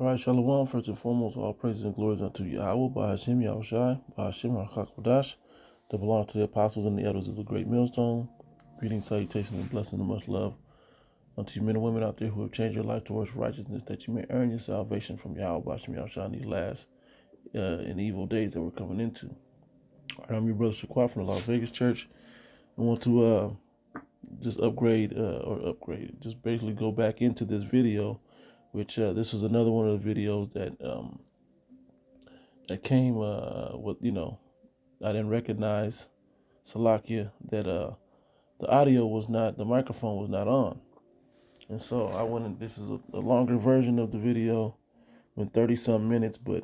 All right, Shalom. First and foremost, all praises and glories unto Yahweh, by Hashem Yahushai, by Hashem HaKakodash, that belongs to the apostles and the elders of the great millstone. Greetings, salutations, and blessings and much love unto you men and women out there who have changed your life towards righteousness, that you may earn your salvation from Yahweh, by Hashem Yahushai, in these last and evil days that we're coming into. All right, I'm your brother Shaquat from the Las Vegas Church. I want to just just basically go back into this video, which this is another one of the videos that came with, I didn't recognize Salakia, that the microphone was not on. And so I went in, this is a longer version of the video, went 30 some minutes, but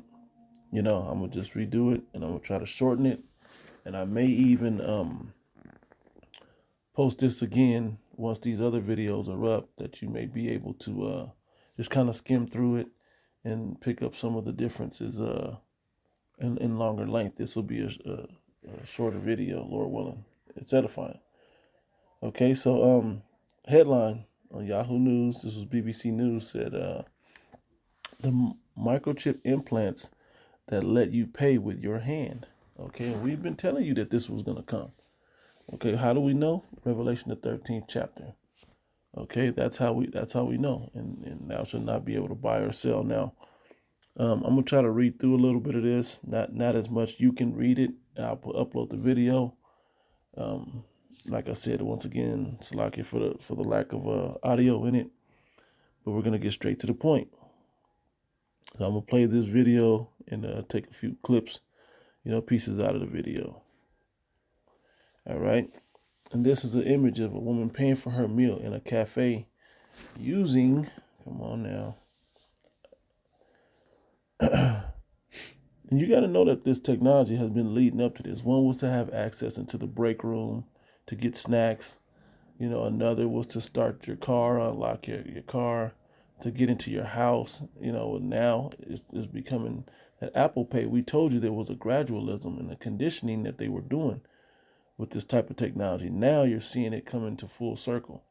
I'm gonna just redo it and I'm gonna try to shorten it. And I may even post this again once these other videos are up, that you may be able to just kind of skim through it and pick up some of the differences in longer length. This will be a shorter video, Lord willing. It's edifying. Okay, so headline on Yahoo News, this was BBC News, said the microchip implants that let you pay with your hand. Okay, and we've been telling you that this was going to come. Okay, how do we know? Revelation the 13th chapter. Okay, that's how we know. And thou shalt not be able to buy or sell. Now, I'm gonna try to read through a little bit of this. Not as much. You can read it. I'll upload the video. Like I said, once again, Salakia for the lack of audio in it. But we're gonna get straight to the point. So I'm gonna play this video and take a few clips, pieces out of the video. All right. And this is an image of a woman paying for her meal in a cafe using, come on now. And you got to know that this technology has been leading up to this. One was to have access into the break room to get snacks. Another was to start your car, unlock your car, to get into your house. Now it's becoming that Apple Pay. We told you there was a gradualism and a conditioning that they were doing with this type of technology. Now you're seeing it come into full circle.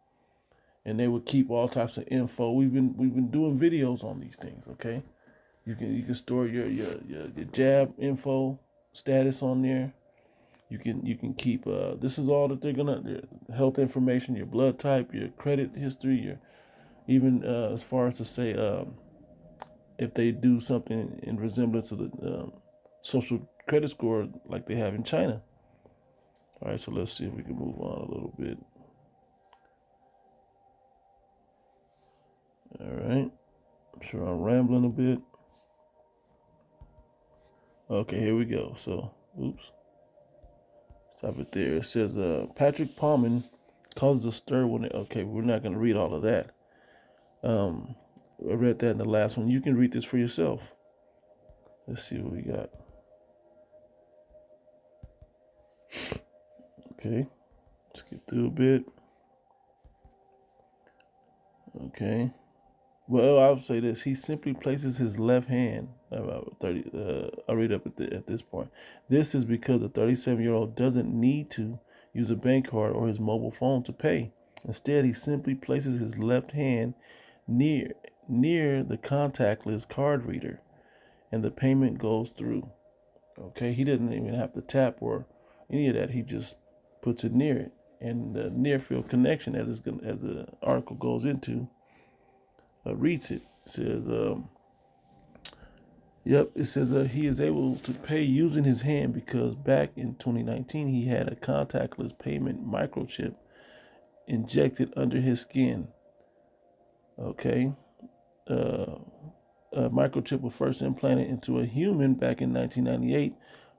And they would keep all types of info. We've been doing videos on these things, okay? You can store your jab info status on there. You can keep this is all that they're gonna, health information, your blood type, your credit history, your even as far as to say if they do something in resemblance to the social credit score like they have in China. All right, so let's see if we can move on a little bit. All right, I'm sure I'm rambling a bit. Okay, here we go. So, oops. Stop it there. It says Patrick Palman causes a stir when okay, we're not going to read all of that. I read that in the last one. You can read this for yourself. Let's see what we got. Okay, skip through a bit. Okay. Well, I'll say this. He simply places his left hand, about 30, I'll read up at this point. This is because the 37-year-old doesn't need to use a bank card or his mobile phone to pay. Instead, he simply places his left hand near the contactless card reader, and the payment goes through. Okay, he doesn't even have to tap or any of that. He just puts it near it. And the near field connection, as the article goes into, reads it. It says, it says he is able to pay using his hand because back in 2019 he had a contactless payment microchip injected under his skin. Okay, a microchip was first implanted into a human back in 1998,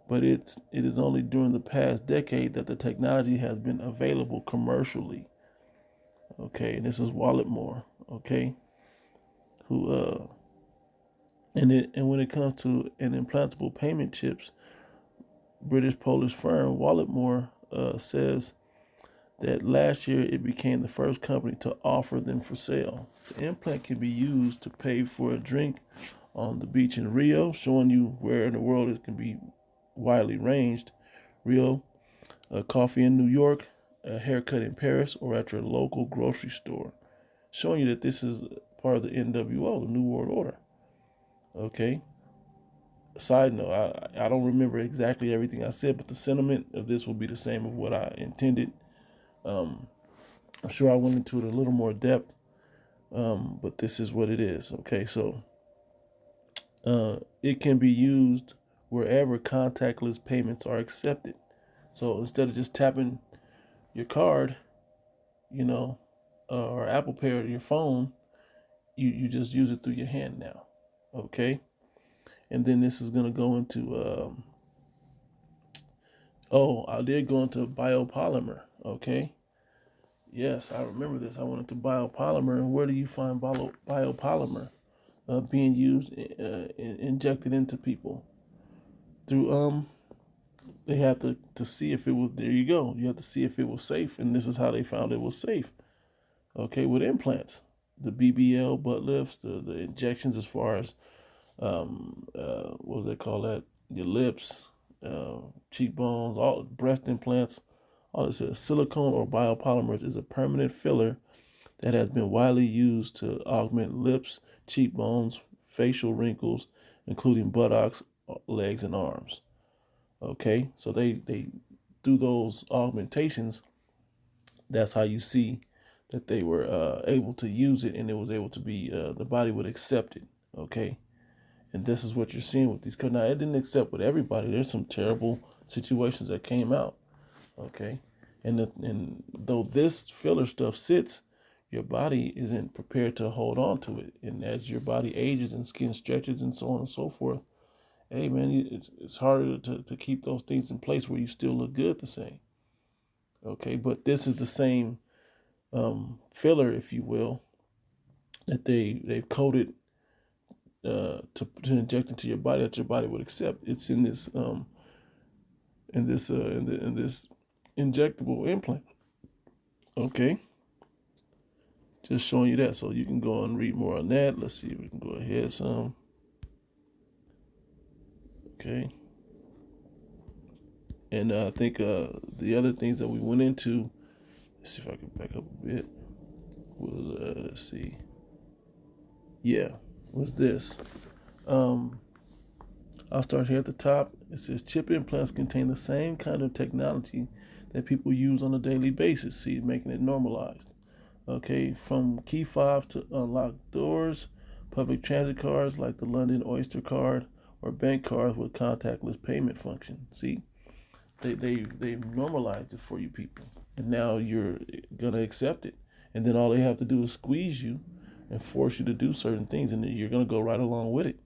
but it is only during the past decade that the technology has been available commercially. Okay, and this is Walletmore. Okay. Who and when it comes to an implantable payment chips, British Polish firm Walletmore says that last year it became the first company to offer them for sale. The implant can be used to pay for a drink on the beach in Rio, showing you where in the world it can be widely ranged. Rio, coffee in New York, a haircut in Paris, or at your local grocery store, showing you that this is part of the NWO, the New World Order. Okay. Side note, I don't remember exactly everything I said, but the sentiment of this will be the same of what I intended. Um, I'm sure I went into it a little more depth, but this is what it is. Okay, so it can be used wherever contactless payments are accepted. So instead of just tapping your card, you know, or Apple Pay or your phone, you just use it through your hand now. Okay, and then this is gonna go into I did go into biopolymer. Okay, yes, I remember this. I went into biopolymer, and where do you find biopolymer being used, injected into people through they have to see if it was, there you go, you have to see if it was safe, and this is how they found it was safe. Okay, with implants, the BBL butt lifts, the injections as far as what do they call that, your lips, uh, cheekbones, all breast implants, all this silicone or biopolymers is a permanent filler that has been widely used to augment lips, cheekbones, facial wrinkles, including buttocks, legs, and arms. Okay, so they do those augmentations. That's how you see that they were able to use it, and it was able to be the body would accept it. Okay, and this is what you're seeing with these. Cause now it didn't accept with everybody. There's some terrible situations that came out. Okay, and though this filler stuff sits, your body isn't prepared to hold on to it, and as your body ages and skin stretches and so on and so forth, hey man, it's harder to keep those things in place where you still look good the same. Okay, but this is the same filler, if you will, that they've coated to inject into your body that your body would accept. It's in this in this injectable implant. Okay, just showing you that so you can go and read more on that. Let's see if we can go ahead some. Okay, and I think the other things that we went into. Let's see if I can back up a bit. Was let's see. Yeah, was this. Um, I'll start here at the top. It says chip implants contain the same kind of technology that people use on a daily basis. See, making it normalized. Okay, from key fobs to unlock doors, public transit cards like the London Oyster card, or bank cards with contactless payment function. See, they normalized it for you people, and now you're gonna accept it. And then all they have to do is squeeze you and force you to do certain things, and then you're gonna go right along with it.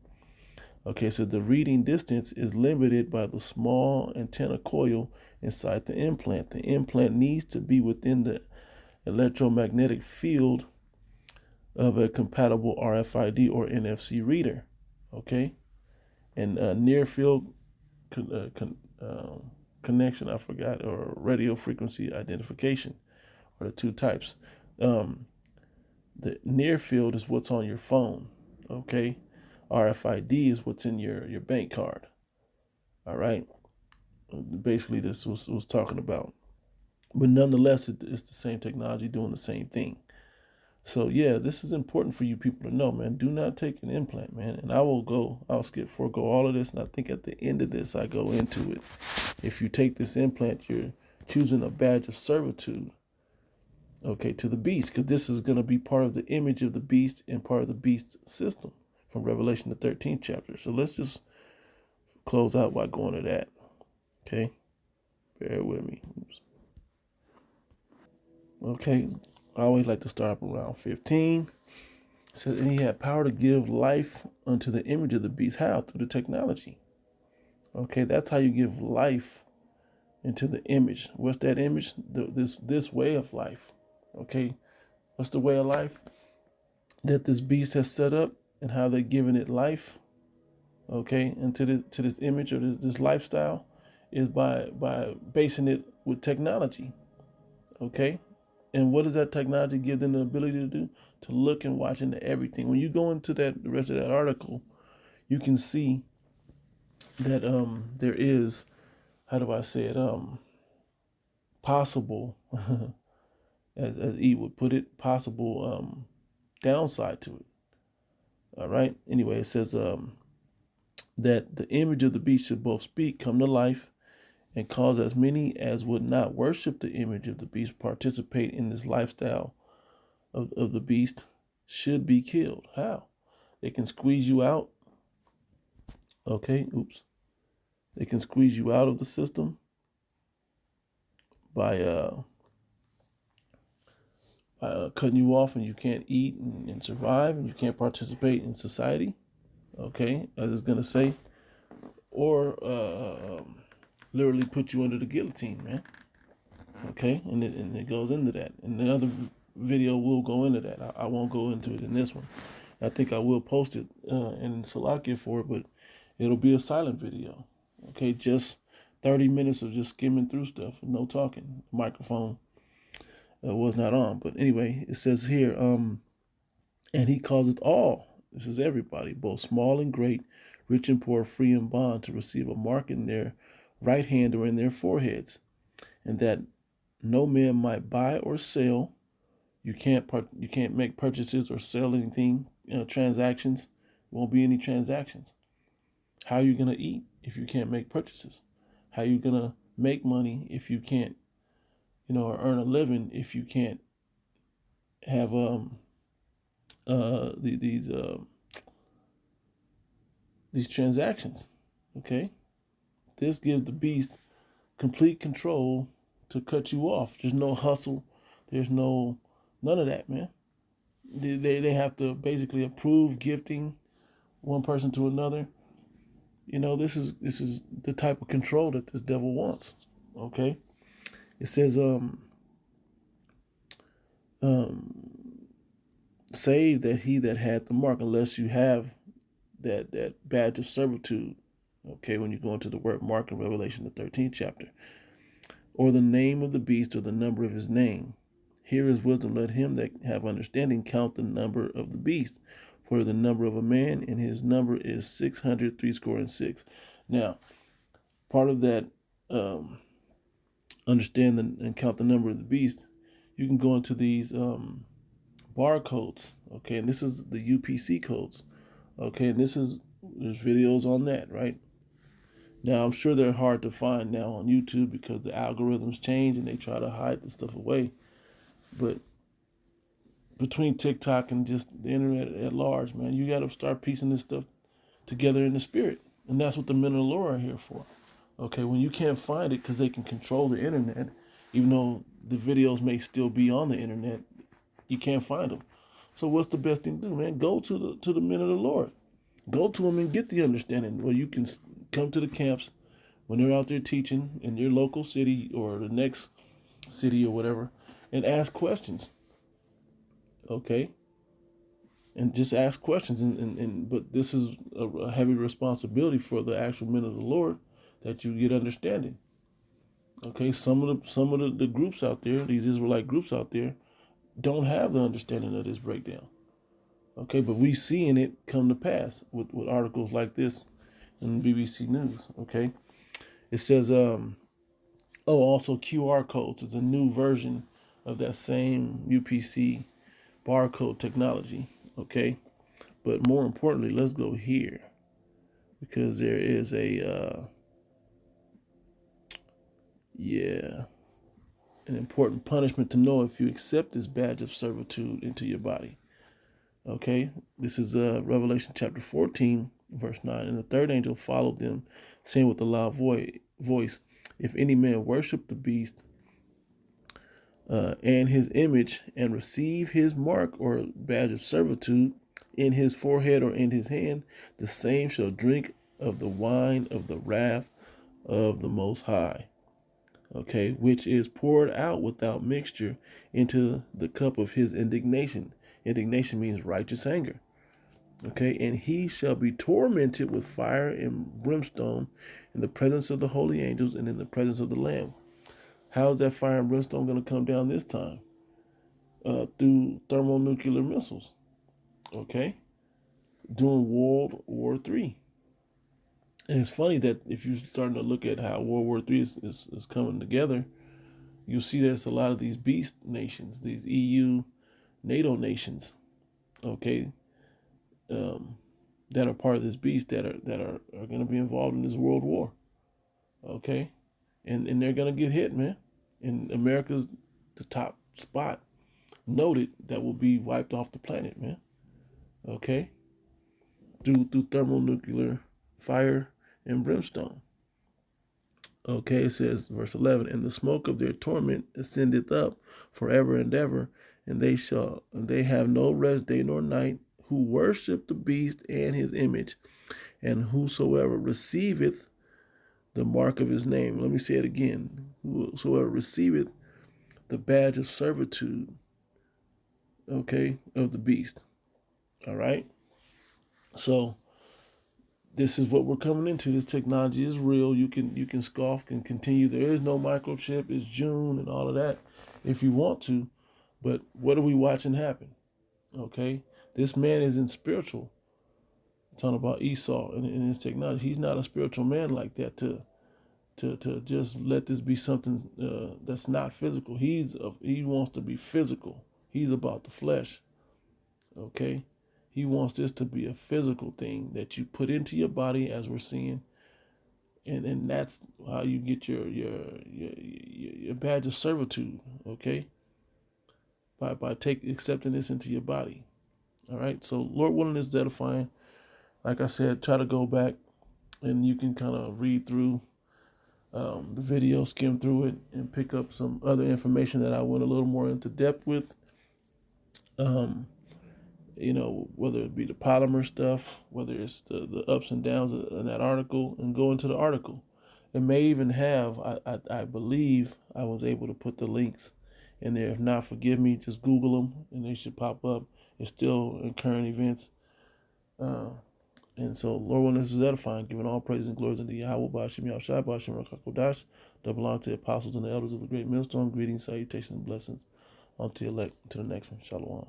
Okay, so the reading distance is limited by the small antenna coil inside the implant. The implant needs to be within the electromagnetic field of a compatible RFID or NFC reader. Okay, and near field con- connection, I forgot, or radio frequency identification are the two types. Um, the near field is what's on your phone. Okay, RFID is what's in your bank card. All right, basically this was talking about, but nonetheless, it's the same technology doing the same thing. So yeah, this is important for you people to know, man. Do not take an implant, man. And I'll forego all of this, and I think at the end of this, I go into it. If you take this implant, you're choosing a badge of servitude, okay, to the beast, because this is going to be part of the image of the beast and part of the beast system from Revelation the 13th chapter. So let's just close out by going to that, okay? Bear with me. Oops. Okay, I always like to start up around 15. It says, and he had power to give life unto the image of the beast. How? Through the technology. Okay, that's how you give life into the image. What's that image? This way of life. Okay, what's the way of life that this beast has set up, and how they're giving it life? Okay, into to this image or this lifestyle is by basing it with technology. Okay, and what does that technology give them the ability to do? To look and watch into everything. When you go into that, the rest of that article, you can see that there is, how do I say it, possible as E would put it, possible downside to it. All right. Anyway, it says that the image of the beast should both speak, come to life, and cause as many as would not worship the image of the beast participate in this lifestyle of the beast should be killed. How? They can squeeze you out. Okay, oops. They can squeeze you out of the system by cutting you off, and you can't eat and survive, and you can't participate in society. Okay, as it's gonna say, or literally put you under the guillotine, man. Okay, and it goes into that. And the other video will go into that. I won't go into it in this one. I think I will post it in Salakia for it, but it'll be a silent video. Okay, just 30 minutes of just skimming through stuff, no talking. The microphone was not on. But anyway, it says here, and he causeth all, this is everybody, both small and great, rich and poor, free and bond, to receive a mark in their right hand or in their foreheads, and that no man might buy or sell. You can't make purchases or sell anything, transactions. There won't be any transactions. How are you gonna eat if you can't make purchases? How are you gonna make money if you can't, or earn a living if you can't have these transactions? Okay, this gives the beast complete control to cut you off. There's no hustle. There's none of that, man. They have to basically approve gifting one person to another. This is the type of control that this devil wants. Okay, it says save that he that had the mark, unless you have that badge of servitude. Okay, when you go into the word mark in Revelation, the 13th chapter, or the name of the beast, or the number of his name. Here is wisdom. Let him that have understanding count the number of the beast, for the number of a man, and his number is 666. Now, part of that, understand and count the number of the beast, you can go into these barcodes. Okay, and this is the UPC codes. Okay, and there's videos on that, right? Now, I'm sure they're hard to find now on YouTube because the algorithms change and they try to hide the stuff away. But between TikTok and just the internet at large, man, you got to start piecing this stuff together in the spirit. And that's what the men of the Lord are here for. Okay, when you can't find it because they can control the internet, even though the videos may still be on the internet, you can't find them. So what's the best thing to do, man? Go to the men of the Lord. Go to them and get the understanding. Where you can come to the camps when they're out there teaching in your local city or the next city or whatever, and ask questions. Okay, and just ask questions. But this is a heavy responsibility for the actual men of the Lord, that you get understanding. Okay, some of the groups out there, these Israelite groups out there, don't have the understanding of this breakdown. Okay, but we seeing it come to pass with articles like this in BBC News. Okay, it says, also QR codes is a new version of that same UPC barcode technology. Okay, but more importantly, let's go here, because there is an important punishment to know if you accept this badge of servitude into your body. Okay, this is Revelation chapter 14, verse 9. And the third angel followed them, saying with a loud voice, if any man worship the beast and his image, and receive his mark or badge of servitude in his forehead or in his hand, the same shall drink of the wine of the wrath of the Most High. Okay, which is poured out without mixture into the cup of his indignation. Indignation means righteous anger. Okay, and he shall be tormented with fire and brimstone in the presence of the holy angels and in the presence of the Lamb. How is that fire and brimstone going to come down this time? Through thermonuclear missiles. Okay, during World War III. And it's funny that if you're starting to look at how World War III is coming together, you'll see there's a lot of these beast nations, these EU, NATO nations, okay, that are part of this beast that are going to be involved in this world war. Okay, and they're going to get hit, man. And America's the top spot noted that will be wiped off the planet, man. Okay, through thermonuclear fire and brimstone. Okay, it says, verse 11, and the smoke of their torment ascendeth up forever and ever, and they have no rest day nor night, who worship the beast and his image, and whosoever receiveth the mark of his name. Let me say it again. Whosoever receiveth the badge of servitude, okay, of the beast. All right. So this is what we're coming into. This technology is real. You can scoff and continue. There is no microchip. It's June and all of that if you want to. But what are we watching happen? Okay. This man is in spiritual. I'm talking about Esau and his technology. He's not a spiritual man like that to just let this be something that's not physical. He wants to be physical. He's about the flesh. Okay. He wants this to be a physical thing that you put into your body, as we're seeing, and that's how you get your badge of servitude. Okay, by accepting this into your body. All right. So Lord willing, is edifying. Like I said, try to go back and you can kind of read through the video, skim through it, and pick up some other information that I went a little more into depth with. Whether it be the polymer stuff, whether it's the ups and downs in that article, and go into the article. It may even have, I believe I was able to put the links in there. If not, forgive me, just Google them and they should pop up. It's still in current events. And so, Lord, when this is edifying, giving all praise and glory unto Yahweh, Bashim Yahushua, Bashim Rakakodash, that belong to the apostles and the elders of the great millstone. Greetings, salutations, and blessings unto the elect. To the next one. Shalom.